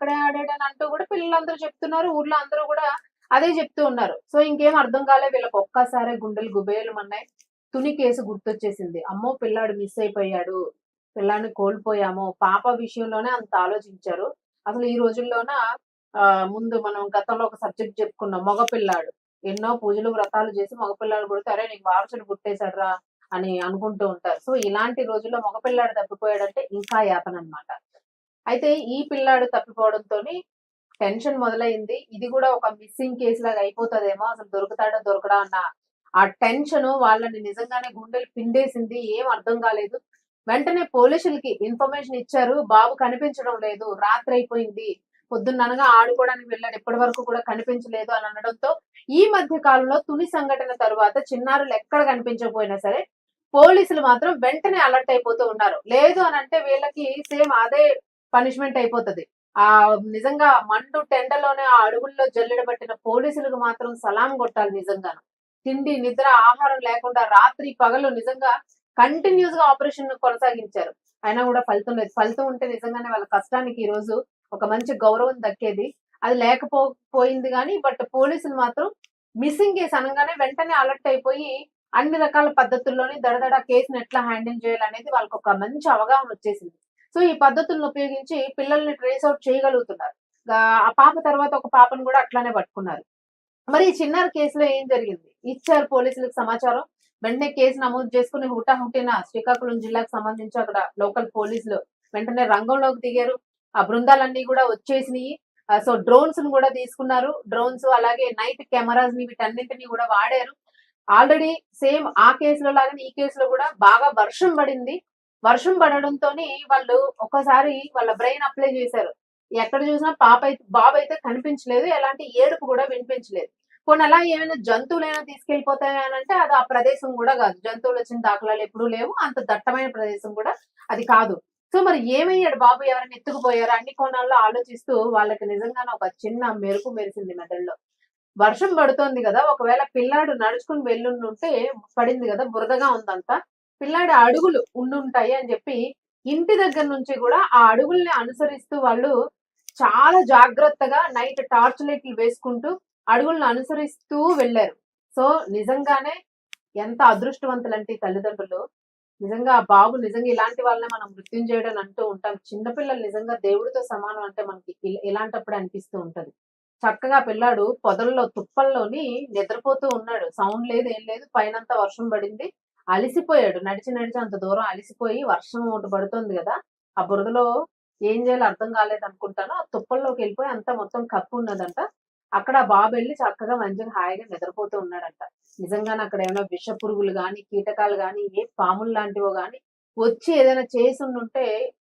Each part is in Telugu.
అక్కడే ఆడాడు అని అంటూ కూడా పిల్లలందరూ చెప్తున్నారు. ఊర్లో అందరూ కూడా అదే చెప్తూ ఉన్నారు. సో ఇంకేం అర్థం కాలే వీళ్ళకి ఒక్కసారే గుండెలు గుబేలమన్నాయి. తుని కేసు గుర్తొచ్చేసింది. అమ్మో! పిల్లాడు మిస్ అయిపోయాడు. పిల్లాడిని కోల్పోయాము. పాప విషయంలోనే అంత ఆలోచించారు. అసలు ఈ రోజుల్లోన ముందు మనం గతంలో ఒక సబ్జెక్ట్ చెప్పుకున్నాం. మగ పిల్లాడు. ఎన్నో పూజలు, వ్రతాలు చేసి మగ పిల్లాడు పుడితే అరే! నీకు వారసుడు పుట్టేసాడురా అని అనుకుంటూ ఉంటారు. సో ఇలాంటి రోజుల్లో మగ పిల్లాడు తప్పిపోయాడంటే ఇంకా యాతనన్నమాట. అయితే ఈ పిల్లాడు తప్పిపోవడంతోని టెన్షన్ మొదలైంది. ఇది కూడా ఒక మిస్సింగ్ కేస్ లాగా అయిపోతదేమో, అసలు దొరుకుతాడా దొరకడా అన్న ఆ టెన్షన్ వాళ్ళని నిజంగానే గుండెలు పిండేసింది. ఏం అర్థం కాలేదు. వెంటనే పోలీసులకి ఇన్ఫర్మేషన్ ఇచ్చారు. బాబు కనిపించడం లేదు. రాత్రి అయిపోయింది. పొద్దున్ననగా ఆడుకోవడానికి వెళ్ళాడు. ఇప్పటి వరకు కూడా కనిపించలేదు అని అనడంతో ఈ మధ్య కాలంలో తుని సంఘటన తరువాత చిన్నారులు ఎక్కడ కనిపించకపోయినా సరే పోలీసులు మాత్రం వెంటనే అలర్ట్ అయిపోతూ ఉన్నారు. లేదు అని అంటే వీళ్ళకి సేమ్ అదే పనిష్మెంట్ అయిపోతది. ఆ నిజంగా మండు టెండలోనే ఆ అడవుల్లో జల్లెడబట్టిన పోలీసులకు మాత్రం సలాం కొట్టాలి నిజంగాను. తిండి, నిద్ర, ఆహారం లేకుండా రాత్రి పగలు నిజంగా కంటిన్యూస్ గా ఆపరేషన్ కొనసాగించారు. అయినా కూడా ఫలితం లేదు. ఫలితం ఉంటే నిజంగానే వాళ్ళ కష్టానికి ఈ రోజు ఒక మంచి గౌరవం దక్కేది. అది పోయింది గానీ బట్ పోలీసులు మాత్రం మిస్సింగ్ కేసు అనగానే వెంటనే అలర్ట్ అయిపోయి అన్ని రకాల పద్ధతుల్లోని దడదడ కేసుని ఎట్లా హ్యాండిల్ చేయాలనేది వాళ్ళకి ఒక మంచి అవగాహన వచ్చేసింది. సో ఈ పద్ధతులను ఉపయోగించి పిల్లల్ని ట్రేస్ అవుట్ చేయగలుగుతున్నారు. ఆ పాప తర్వాత ఒక పాపను కూడా అట్లానే పట్టుకున్నారు. మరి ఈ చిన్నారి కేసులో ఏం జరిగింది? ఇచ్చారు పోలీసులకు సమాచారం. వెంటనే కేసు నమోదు చేసుకుని హుటాహుటిన శ్రీకాకుళం జిల్లాకు సంబంధించి అక్కడ లోకల్ పోలీసులు వెంటనే రంగంలోకి దిగారు. ఆ బృందాలన్నీ కూడా వచ్చేసినాయి. సో డ్రోన్స్ ను కూడా తీసుకున్నారు. డ్రోన్స్ అలాగే నైట్ కెమెరాస్ ని వీటన్నింటినీ కూడా వాడారు. ఆల్రెడీ సేమ్ ఆ కేసులో లాగానే ఈ కేసులో కూడా బాగా వర్షం పడింది. వర్షం పడడంతోని వాళ్ళు ఒక్కసారి వాళ్ళ బ్రెయిన్ అప్లై చేశారు. ఎక్కడ చూసినా బాబు అయితే కనిపించలేదు. ఎలాంటి ఏడుపు కూడా వినిపించలేదు. పోనీ అలా ఏమైనా జంతువులైనా తీసుకెళ్ళిపోతాయా అనంటే అది ఆ ప్రదేశం కూడా కాదు. జంతువులు వచ్చిన దాఖలాలు ఎప్పుడూ లేవు. అంత దట్టమైన ప్రదేశం కూడా అది కాదు. సో మరి ఏమయ్యాడు బాబు? ఎవరైనా ఎత్తుకుపోయారా? అన్ని కోణాల్లో ఆలోచిస్తూ వాళ్ళకి నిజంగానే ఒక చిన్న మెరుపు మెరిసింది మెదడులో. వర్షం పడుతోంది గదా! ఒకవేళ పిల్లాడు నడుచుకొని వెళ్ళుండుంటే పడింది గదా! బురదగా ఉందంతా. పిల్లాడి అడుగులు ఉండుంటాయి అని జెప్పి ఇంటి దగ్గర నుంచి గూడా ఆ అడుగుల్ని అనుసరిస్తూ వాళ్ళు చాలా జాగ్రత్తగా నైట్ టార్చ్ లైట్లు వేసుకుంటూ అడుగులను అనుసరిస్తూ వెళ్లారు. సో నిజంగానే ఎంత అదృష్టవంతులంటే ఈ తల్లిదండ్రులు. నిజంగా ఆ బాబు నిజంగా ఇలాంటి వాళ్ళనే మనం మృత్యుంజయుడు అని అంటూ ఉంటాం. చిన్న పిల్లలు నిజంగా దేవుడితో సమానం అంటే మనకి ఇలాంటప్పుడే అనిపిస్తూ ఉంటది. చక్కగా పిల్లాడు పొదల్లో తుప్పల్లోని నిద్రపోతూ ఉన్నాడు. సౌండ్ లేదు, ఏం లేదు. పైనంతా వర్షం పడింది. అలిసిపోయాడు. నడిచి నడిచి అంత దూరం అలిసిపోయి వర్షం ఒకటి పడుతోంది గదా! ఆ బురదలో ఏం చేయాలో అర్థం కాలేదనుకుంటాను. ఆ తుప్పల్లోకెళ్ళిపోయి అంతా మొత్తం కప్పున్నదంట. అక్కడ ఆ బాబెళ్లి చక్కగా మంచిగా హాయిగా నిద్రపోతూ ఉన్నాడంట. నిజంగానే అక్కడ ఏమైనా విష పురుగులు గాని, కీటకాలు గాని, ఏ పాములు లాంటివో గాని వచ్చి ఏదైనా చేసుండుంటే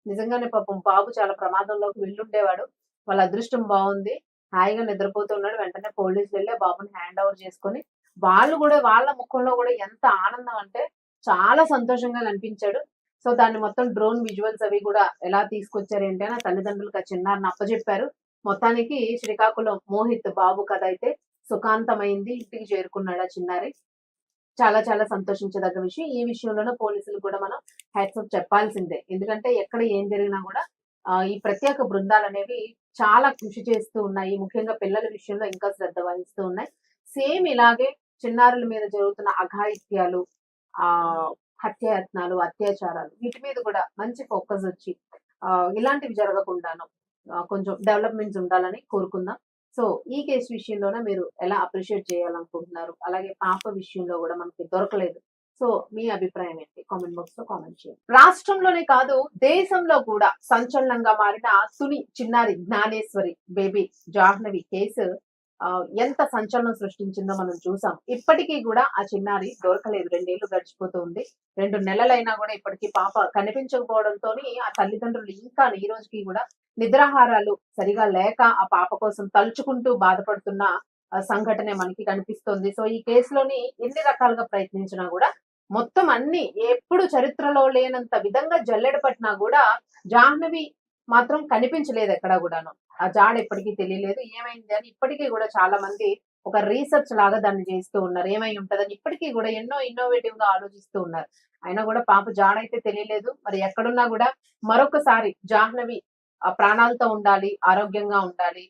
నిజంగానే పాపం బాబు చాలా ప్రమాదంలోకి వెళ్ళుండేవాడు. వాళ్ళ అదృష్టం బావుంది. హాయిగా నిద్రపోతూ ఉన్నాడు. వెంటనే పోలీసులెళ్లి ఆ బాబుని హ్యాండ్ ఓవర్ చేసుకొని, వాళ్ళు గూడా వాళ్ళ ముఖంలో గూడా ఎంత ఆనందం అంటే చాలా సంతోషంగా కనిపించాడు. సో, దాన్ని మొత్తం డ్రోన్ విజువల్స్ అవి గూడా ఎలా తీసుకొచ్చారు ఏంటి అని ఆ తల్లిదండ్రులకు ఆ చిన్నారిని అప్పజెప్పారు. మొత్తానికి శ్రీకాకుళం మోహిత్ బాబు కథ అయితే సుఖాంతమైంది. ఇంటికి చేరుకున్నాడు ఆ చిన్నారి. చాలా చాలా సంతోషించదగ్గ విషయం. ఈ విషయంలోనే పోలీసులకు కూడా మనం హ్యాట్స్ ఆఫ్ చెప్పాల్సిందే. ఎందుకంటే ఎక్కడ ఏం జరిగినా గూడా ఈ ప్రత్యేక బృందాలనేవి చాలా కృషి చేస్తూ ఉన్నాయి. ముఖ్యంగా పిల్లల విషయంలో ఇంకా శ్రద్ధ వహిస్తూ ఉన్నాయి. సేమ్ ఇలాగే చిన్నారుల మీద జరుగుతున్న అఘాయిత్యాలు, ఆహ్, హత్యాయత్నాలు, అత్యాచారాలు వీటి మీద కూడా మంచి ఫోకస్ వచ్చి ఇలాంటివి జరగకుండాను కొంచెం డెవలప్‌మెంట్స్ ఉండాలని కోరుకుందాం. సో, ఈ కేస్ విషయంలోనే మీరు ఎలా అప్రిషియేట్ చేయాలనుకుంటున్నారు? అలాగే పాప విషయంలో గూడా మనకి దొరకలేదు. సో, మీ అభిప్రాయం ఏంటి? కామెంట్ బాక్స్‌లో కామెంట్ చేయండి. రాష్ట్రంలోనే కాదు దేశంలో కూడా సంచలనంగా మారిన తుని చిన్నారి జ్ఞానేశ్వరి బేబీ జాహ్నవి కేసు ఎంత సంచలనం సృష్టించిందో మనం చూసాం. ఇప్పటికి గూడా ఆ చిన్నారి దొరకలేదు. 2 ఏళ్లు గడిచిపోతూ ఉంది. 2 నెలలైనా గూడా ఇప్పటికి పాప కనిపించకపోవడంతోని ఆ తల్లిదండ్రులు ఇంకా ఈ రోజుకి గూడా నిద్రాహారాలు సరిగా లేక ఆ పాప కోసం తలుచుకుంటూ బాధపడుతున్న సంఘటనే మనకి కనిపిస్తుంది. సో, ఈ కేసులోని ఎన్ని రకాలుగా ప్రయత్నించినా గూడా మొత్తం అన్ని ఎప్పుడు చరిత్రలో లేనంత విధంగా జల్లెడ పట్టినా గూడా జాహ్నవి మాత్రం కనిపించలేదు ఎక్కడా గూడాను. ఆ జాడ ఎప్పటికీ తెలియలేదు. ఏమైంది అని ఇప్పటికీ గూడా చాలా మంది ఒక రీసెర్చ్ లాగా దాన్ని చేస్తూ ఉన్నారు. ఏమై ఉంటదని ఇప్పటికీ గూడా ఎన్నో ఇన్నోవేటివ్‌గా ఆలోచిస్తూ ఉన్నారు. అయినా గూడా పాప జాడైతే తెలియలేదు. మరి ఎక్కడున్నా గూడా మరొకసారి జాహ్నవి ప్రాణాలతో ఉండాలి, ఆరోగ్యంగా ఉండాలి,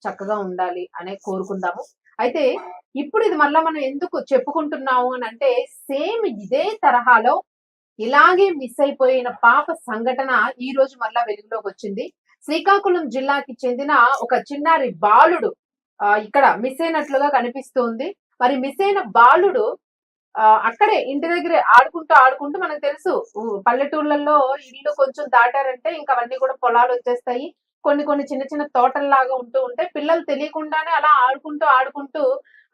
చక్కగా ఉండాలి అనే కోరుకుందాము. అయితే ఇప్పుడు ఇది మళ్ళా మనం ఎందుకు చెప్పుకుంటున్నాము అని అంటే, సేమ్ ఇదే తరహాలో ఇలాగే మిస్ అయిపోయిన పాప సంఘటన ఈ రోజు మళ్ళా వెలుగులోకి వచ్చింది. శ్రీకాకుళం జిల్లాకి చెందిన ఒక చిన్నారి బాలుడు ఇక్కడ మిస్ అయినట్లుగా కనిపిస్తుంది. మరి మిస్ అయిన బాలుడు అక్కడే ఇంటి దగ్గరే ఆడుకుంటూ, ఆడుకుంటూ మనకు తెలుసు పల్లెటూర్లలో ఇల్లు కొంచెం దాటారంటే ఇంక అవన్నీ కూడా పొలాలొచ్చేస్తాయి. కొన్ని కొన్ని చిన్న చిన్న తోటల్లాగా ఉంటూ ఉంటాయి. పిల్లలు తెలియకుండానే అలా ఆడుకుంటూ, ఆడుకుంటూ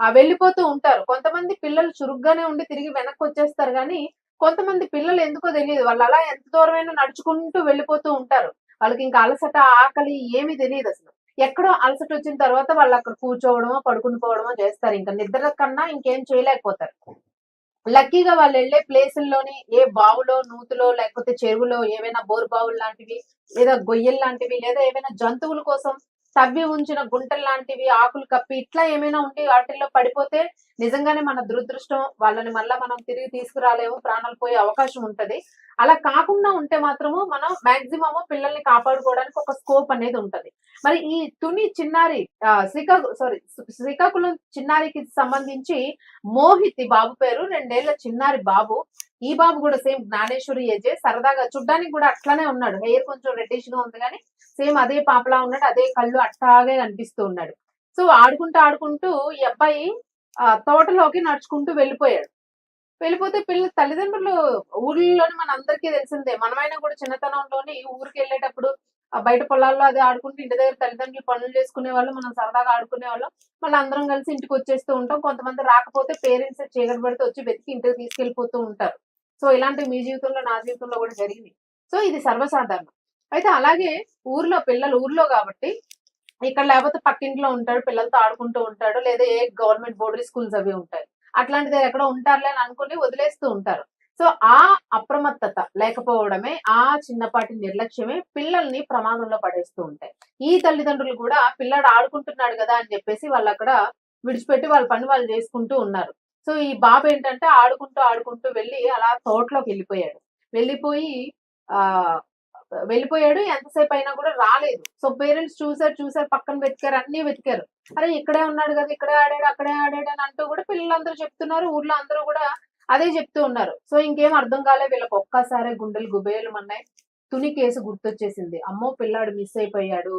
వెళ్ళిపోతూ ఉంటారు. కొంతమంది పిల్లలు చురుగ్గానే ఉండి తిరిగి వెనక్కొచ్చేస్తారు గానీ, కొంతమంది పిల్లలు ఎందుకో తెలీదు. వాళ్ళలా ఎంత దూరమైనా నడుచుకుంటూ వెళ్ళిపోతూ ఉంటారు. వాళ్ళకింక అలసట, ఆకలి ఏమీ తెలీదసలు. ఎక్కడో అలసటొచ్చిన తర్వాత వాళ్ళక్కడ కూర్చోవడమో, పడుకుని పోవడమో చేస్తారు. ఇంక నిద్ర కన్నా ఇంకేం చేయలేకపోతారు. లక్కీగా వాళ్ళెళ్ళే ప్లేసుల్లోని ఏ బావులో, నూతులో లేకపోతే చెరువులో ఏవైనా బోరు బావులు లాంటివి, లేదా గొయ్యల్లాంటివి, లేదా ఏవైనా జంతువుల కోసం తవ్వి ఉంచిన గుంటల్లాంటివి, ఆకులు కప్పి ఇట్లా ఏమైనా ఉండి వాటిల్లో పడిపోతే నిజంగానే మన దురదృష్టం. వాళ్ళని మళ్ళా మనం తిరిగి తీసుకురాలేము. ప్రాణాలు పోయే అవకాశం ఉంటది. అలా కాకుండా ఉంటే మాత్రము మనం మాక్సిమము పిల్లల్ని కాపాడుకోవడానికి ఒక స్కోప్ అనేది ఉంటది. మరి ఈ తుని చిన్నారి శ్రీకాకుళం చిన్నారికి సంబంధించి మోహిత్ ఈ బాబు పేరు. 2 ఏళ్ల చిన్నారి బాబు. ఈ బాబు కూడా సేమ్ జ్ఞానేశ్వరి ఏజే. సరదాగా చూడ్డానికి కూడా అట్లనే ఉన్నాడు. హెయిర్ కొంచెం రెడ్డిష్ గా ఉంది కానీ సేమ్ అదే పాపలా ఉన్నాడు. అదే కళ్ళు అట్టాగే కనిపిస్తూ ఉన్నాడు. సో ఆడుకుంటూ ఆడుకుంటూ ఈ అబ్బాయి తోటలోకి నడుచుకుంటూ వెళ్ళిపోయాడు. వెళ్ళిపోతే తల్లిదండ్రులు ఊర్లలోని మనందరికీ తెలిసిందే. మనమైనా కూడా చిన్నతనంలోని ఊరికెళ్ళేటప్పుడు బయట పొలాల్లో అది ఆడుకుంటూ ఇంటి దగ్గర తల్లిదండ్రులు పనులు చేసుకునేవాళ్ళు. మనం సరదాగా ఆడుకునేవాళ్ళం. మళ్ళీ అందరం కలిసి ఇంటికొచ్చేస్తూ ఉంటాం. కొంతమంది రాకపోతే పేరెంట్స్ చీకటి పడితే వచ్చి వెతికి ఇంటికి తీసుకెళ్ళిపోతూ ఉంటారు. సో ఇలాంటివి మీ జీవితంలో, నా జీవితంలో కూడా జరిగినాయి. సో ఇది సర్వసాధారణం. అయితే అలాగే ఊర్లో పిల్లలు ఊర్లో కాబట్టి ఇక్కడ లేకపోతే పక్కింట్లో ఉంటాడు. పిల్లలతో ఆడుకుంటూ ఉంటాడు. లేదా ఏ గవర్నమెంట్ బోర్డరీ స్కూల్స్ అవి ఉంటాయి. అట్లాంటిది ఎక్కడో ఉంటారులే అని అనుకుని వదిలేస్తూ ఉంటారు. సో ఆ అప్రమత్తత లేకపోవడమే, ఆ చిన్నపాటి నిర్లక్ష్యమే పిల్లల్ని ప్రమాదంలో పడేస్తూ ఉంటాయి. ఈ తల్లిదండ్రులు కూడా పిల్లాడు ఆడుకుంటున్నాడు కదా అని చెప్పేసి వాళ్ళక్కడ విడిచిపెట్టి వాళ్ళ పని వాళ్ళు చేసుకుంటూ ఉన్నారు. సో ఈ బాబు ఏంటంటే ఆడుకుంటూ, ఆడుకుంటూ వెళ్ళి అలా తోటలోకి వెళ్ళిపోయాడు. వెళ్ళిపోయి ఆహ్, వెళ్ళిపోయాడు. ఎంతసేపు అయినా కూడా రాలేదు. సో పేరెంట్స్ చూసారు పక్కన వెతికారు, అన్నీ వెతికారు. అరే ఇక్కడే ఉన్నాడు కదా! ఇక్కడే ఆడాడు, అక్కడే ఆడాడు అని అంటూ కూడా పిల్లలందరూ చెప్తున్నారు. ఊర్లో అందరూ కూడా అదే చెప్తూ ఉన్నారు. సో ఇంకేం అర్థం కాలే వీళ్ళకి. ఒక్కసారే గుండెలు గుబేలుమన్నాయి. తుని కేసు గుర్తొచ్చేసింది. అమ్మో! పిల్లాడు మిస్ అయిపోయాడు.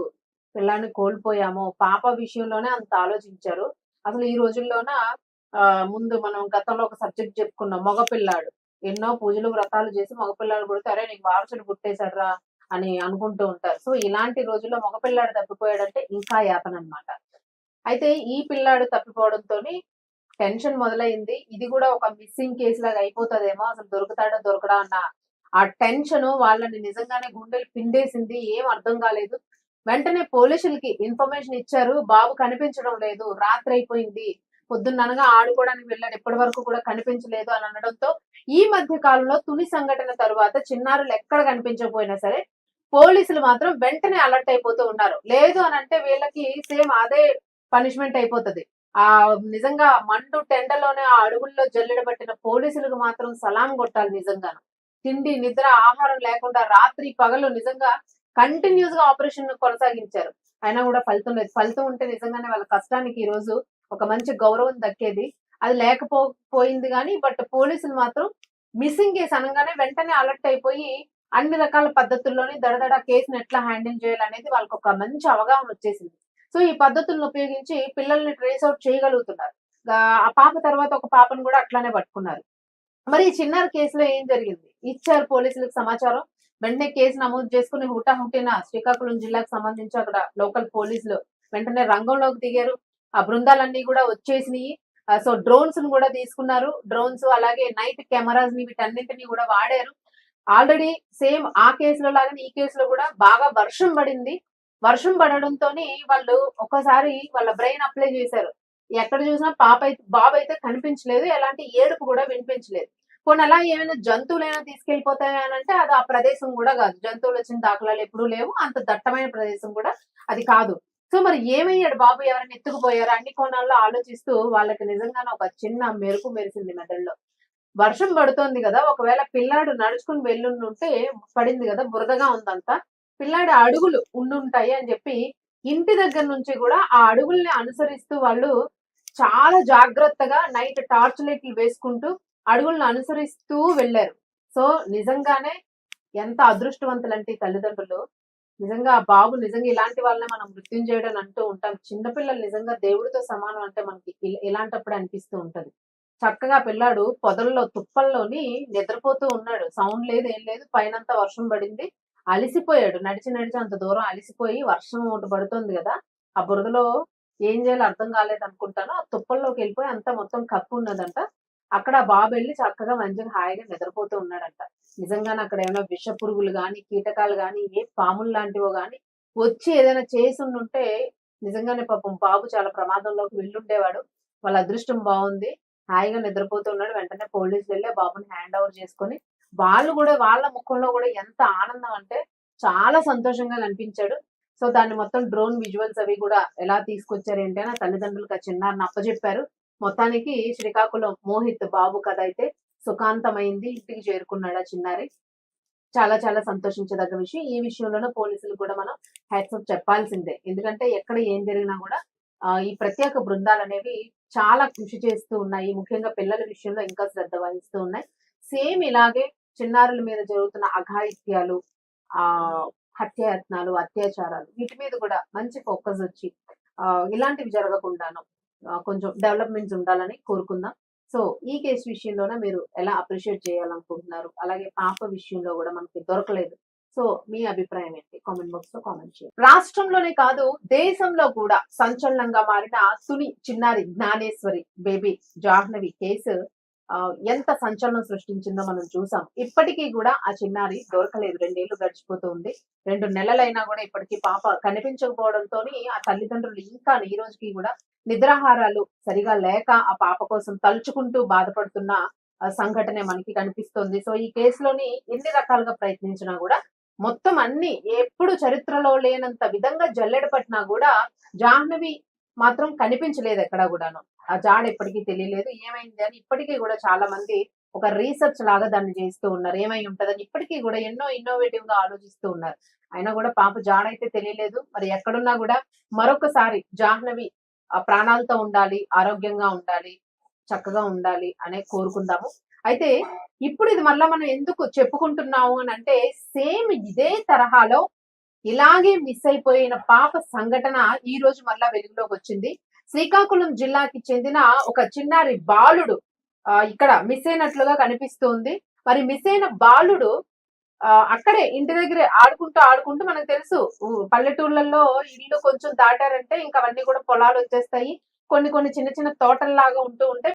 పిల్లాడిని కోల్పోయాము. పాప విషయంలోనే అంత ఆలోచించారు. అసలు ఈ రోజుల్లోన ముందు మనం గతంలో ఒక సబ్జెక్ట్ చెప్పుకున్నాం. మగ పిల్లాడు. ఎన్నో పూజలు, వ్రతాలు చేసి మగపిల్లాడు పుడితే అరే నీకు వారసుడు పుట్టేసాడురా అని అనుకుంటూ ఉంటారు. సో ఇలాంటి రోజుల్లో మగపిల్లాడు తప్పిపోయాడంటే ఇంకా యాతనన్నమాట. అయితే ఈ పిల్లాడు తప్పిపోవడంతోని టెన్షన్ మొదలైంది. ఇది కూడా ఒక మిస్సింగ్ కేస్ లాగా అయిపోతదేమో, అసలు దొరుకుతాడా దొరకడా అన్న ఆ టెన్షన్ వాళ్ళని నిజంగానే గుండెలు పిండేసింది. ఏం అర్థం కాలేదు. వెంటనే పోలీసులకి ఇన్ఫర్మేషన్ ఇచ్చారు. బాబు కనిపించడం లేదు. రాత్రి అయిపోయింది. పొద్దున్ననగా ఆడుకోవడానికి వెళ్ళాడు. ఇప్పటి వరకు కూడా కనిపించలేదు అని అనడంతో ఈ మధ్య కాలంలో తుని సంఘటన తరువాత చిన్నారులు ఎక్కడ కనిపించకపోయినా సరే పోలీసులు మాత్రం వెంటనే అలర్ట్ అయిపోతూ ఉన్నారు. లేదు అని అంటే వీళ్ళకి సేమ్ అదే పనిష్మెంట్ అయిపోతది. నిజంగా మండు టెండలోనే ఆ అడవుల్లో జల్లెడ పట్టిన పోలీసులకు మాత్రం సలాం కొట్టాలి నిజంగాను. తిండి, నిద్ర, ఆహారం లేకుండా రాత్రి పగలు నిజంగా కంటిన్యూస్ గా ఆపరేషన్ కొనసాగించారు. అయినా కూడా ఫలితం లేదు. ఫలితం ఉంటే నిజంగానే వాళ్ళ కష్టానికి ఈ రోజు ఒక మంచి గౌరవం దక్కేది. అది పోయింది గానీ బట్ పోలీసులు మాత్రం మిస్సింగ్ కేసు అనగానే వెంటనే అలర్ట్ అయిపోయి అన్ని రకాల పద్ధతుల్లోని దడదడ కేసుని ఎట్లా హ్యాండిల్ చేయాలనేది వాళ్ళకొక మంచి అవగాహన వచ్చేసింది. సో ఈ పద్ధతులను ఉపయోగించి పిల్లల్ని ట్రేస్ ఔట్ చేయగలుగుతున్నారు. ఆ పాప తర్వాత ఒక పాపను కూడా అట్లానే పట్టుకున్నారు. మరి ఈ చిన్నారి కేసులో ఏం జరిగింది? ఇచ్చారు పోలీసులకు సమాచారం. వెంటనే కేసు నమోదు చేసుకుని హుటాహుటిన శ్రీకాకుళం జిల్లాకు సంబంధించి అక్కడ లోకల్ పోలీసులు వెంటనే రంగంలోకి దిగారు. ఆ బృందాలన్నీ కూడా వచ్చేసినాయి. సో డ్రోన్స్ ను కూడా తీసుకున్నారు. డ్రోన్స్ అలాగే నైట్ కెమెరాస్ ని వీటన్నింటినీ కూడా వాడారు. ఆల్రెడీ సేమ్ ఆ కేసులో లాగానే ఈ కేసులో కూడా బాగా వర్షం పడింది. వర్షం పడడంతోని వాళ్ళు ఒక్కసారి వాళ్ళ బ్రెయిన్ అప్లై చేశారు. ఎక్కడ చూసినా బాబైతే కనిపించలేదు. ఎలాంటి ఏడుపు కూడా వినిపించలేదు. పోనీ అలా ఏమైనా జంతువులైనా తీసుకెళ్ళిపోతాయా అనంటే అది ఆ ప్రదేశం కూడా కాదు. జంతువులు వచ్చిన దాఖలాలు ఎప్పుడూ లేవు. అంత దట్టమైన ప్రదేశం కూడా అది కాదు. సో మరి ఏమయ్యాడు బాబు? ఎవరైనా ఎత్తుకుపోయారా? అన్ని కోణాల్లో ఆలోచిస్తూ వాళ్ళకి నిజంగానే ఒక చిన్న మెరుపు మెరిసింది మెదడులో. వర్షం పడుతోంది గదా! ఒకవేళ పిల్లాడు నడుచుకొని వెళ్ళుండుంటే పడింది గదా! బురదగా ఉందంతా. పిల్లాడి అడుగులు ఉండుంటాయి అని చెప్పి ఇంటి దగ్గర నుంచి కూడా ఆ అడుగుల్ని అనుసరిస్తూ వాళ్ళు చాలా జాగ్రత్తగా నైట్ టార్చ్ లైట్లు వేసుకుంటూ అడుగులను అనుసరిస్తూ వెళ్ళారు. సో నిజంగానే ఎంత అదృష్టవంతులంటే ఈ తల్లిదండ్రులు. నిజంగా ఆ బాబు నిజంగా ఇలాంటి వాళ్ళనే మనం మృత్యుంజయుడు అని అంటూ ఉంటాం. చిన్నపిల్లలు నిజంగా దేవుడితో సమానం అంటే మనకి ఇలాంటప్పుడే అనిపిస్తూ ఉంటది. చక్కగా పిల్లాడు పొదల్లో తుప్పల్లోని నిద్రపోతూ ఉన్నాడు. సౌండ్ లేదు, ఏం లేదు. పైనంతా వర్షం పడింది. అలిసిపోయాడు. నడిచి నడిచి అంత దూరం అలిసిపోయి వర్షం ఒకటి పడుతుంది గదా! ఆ బురదలో ఏం చేయాలో అర్థం కాలేదనుకుంటాను. ఆ తుప్పల్లోకి వెళ్ళిపోయి అంతా మొత్తం కప్పున్నదంట. అక్కడ ఆ బాబెళ్లి చక్కగా మంచిగా హాయిగా నిద్రపోతూ ఉన్నాడంట. నిజంగానే అక్కడ ఏమైనా విష పురుగులు గాని, కీటకాలు గాని, ఏ పాములు లాంటివో గాని వచ్చి ఏదైనా చేసుండుంటే నిజంగానే పాపం బాబు చాలా ప్రమాదంలోకి వెళ్ళుండేవాడు. వాళ్ళ అదృష్టం బావుంది. హాయిగా నిద్రపోతూ ఉన్నాడు. వెంటనే పోలీసులెళ్లి ఆ బాబుని హ్యాండ్ ఓవర్ చేసుకొని, వాళ్ళు గూడా వాళ్ళ ముఖంలో గూడా ఎంత ఆనందం అంటే చాలా సంతోషంగా కనిపించాడు. సో, దాన్ని మొత్తం డ్రోన్ విజువల్స్ అవి గూడా ఎలా తీసుకొచ్చారు ఏంటి అని ఆ తల్లిదండ్రులకు ఆ చిన్నారిని అప్పజెప్పారు. మొత్తానికి శ్రీకాకుళం మోహిత్ బాబు కథ అయితే సుఖాంతమైంది. ఇంటికి చేరుకున్నాడు ఆ చిన్నారి. చాలా చాలా సంతోషించదగ్గ విషయం. ఈ విషయంలోనే పోలీసులకు కూడా మనం హ్యాట్స్ ఆఫ్ చెప్పాల్సిందే. ఎందుకంటే ఎక్కడ ఏం జరిగినా గూడా ఈ ప్రత్యేక బృందాలనేవి చాలా కృషి చేస్తూ ఉన్నాయి. ముఖ్యంగా పిల్లల విషయంలో ఇంకా శ్రద్ధ వహిస్తూ ఉన్నాయి. సేమ్ ఇలాగే చిన్నారుల మీద జరుగుతున్న అఘాయిత్యాలు, హత్యాయత్నాలు, అత్యాచారాలు వీటి మీద కూడా మంచి ఫోకస్ వచ్చి ఇలాంటివి జరగకుండాను కొంచెం డెవలప్‌మెంట్స్ ఉండాలని కోరుకుందాం. సో, ఈ కేస్ విషయంలోనే మీరు ఎలా అప్రిషియేట్ చేయాలనుకుంటున్నారు? అలాగే పాప విషయంలో గూడా మనకి దొరకలేదు. సో, మీ అభిప్రాయం ఏంటి? కామెంట్ బాక్స్‌లో కామెంట్ చేయండి. రాష్ట్రంలోనే కాదు, దేశంలో కూడా సంచలనంగా మారిన తుని చిన్నారి జ్ఞానేశ్వరి బేబీ జాహ్నవి కేసు ఎంత సంచలనం సృష్టించిందో మనం చూసాం. ఇప్పటికీ గూడా ఆ చిన్నారి దొరకలేదు. 2 ఏళ్లు గడిచిపోతూ ఉంది. 2 నెలలైనా గూడా ఇప్పటికి పాప కనిపించకపోవడంతోని ఆ తల్లిదండ్రులు ఇంకా ఈ రోజుకి గూడా నిద్రాహారాలు సరిగా లేక ఆ పాప కోసం తలుచుకుంటూ బాధపడుతున్న సంఘటనే మనకి కనిపిస్తుంది. సో, ఈ కేసులోని ఎన్ని రకాలుగా ప్రయత్నించినా గూడా మొత్తం అన్ని ఎప్పుడు చరిత్రలో లేనంత విధంగా జల్లెడ పట్టినా గూడా జాహ్నవి మాత్రం కనిపించలేదు ఎక్కడా గూడాను. ఆ జాడ ఎప్పటికీ తెలియలేదు. ఏమైంది అని ఇప్పటికీ గూడా చాలా మంది ఒక రీసెర్చ్ లాగా దాన్ని చేస్తూ ఉన్నారు. ఏమై ఉంటదని ఇప్పటికీ గూడా ఎన్నో ఇన్నోవేటివ్‌గా ఆలోచిస్తూ ఉన్నారు. అయినా గూడా పాప జాడైతే తెలియలేదు. మరి ఎక్కడున్నా గూడా మరొకసారి జాహ్నవి ప్రాణాలతో ఉండాలి, ఆరోగ్యంగా ఉండాలి, చక్కగా ఉండాలి అనే కోరుకుందాము. అయితే ఇప్పుడు ఇది మళ్ళా మనం ఎందుకు చెప్పుకుంటున్నాము అనంటే సేమ్ ఇదే తరహాలో ఇలాగే మిస్ అయిపోయిన పాప సంఘటన ఈ రోజు మళ్ళా వెలుగులోకొచ్చింది. శ్రీకాకుళం జిల్లాకి చెందిన ఒక చిన్నారి బాలుడు ఇక్కడ మిస్ అయినట్లుగా కనిపిస్తుంది. మరి మిస్ అయిన బాలుడు అక్కడే ఇంటి దగ్గరే ఆడుకుంటూ, ఆడుకుంటూ మనకు తెలుసు పల్లెటూర్లలో ఇల్లు కొంచెం దాటారంటే ఇంక అవన్నీ కూడా పొలాలొచ్చేస్తాయి. కొన్ని కొన్ని చిన్న చిన్న తోటల్లాగా ఉంటూ ఉంటాయి.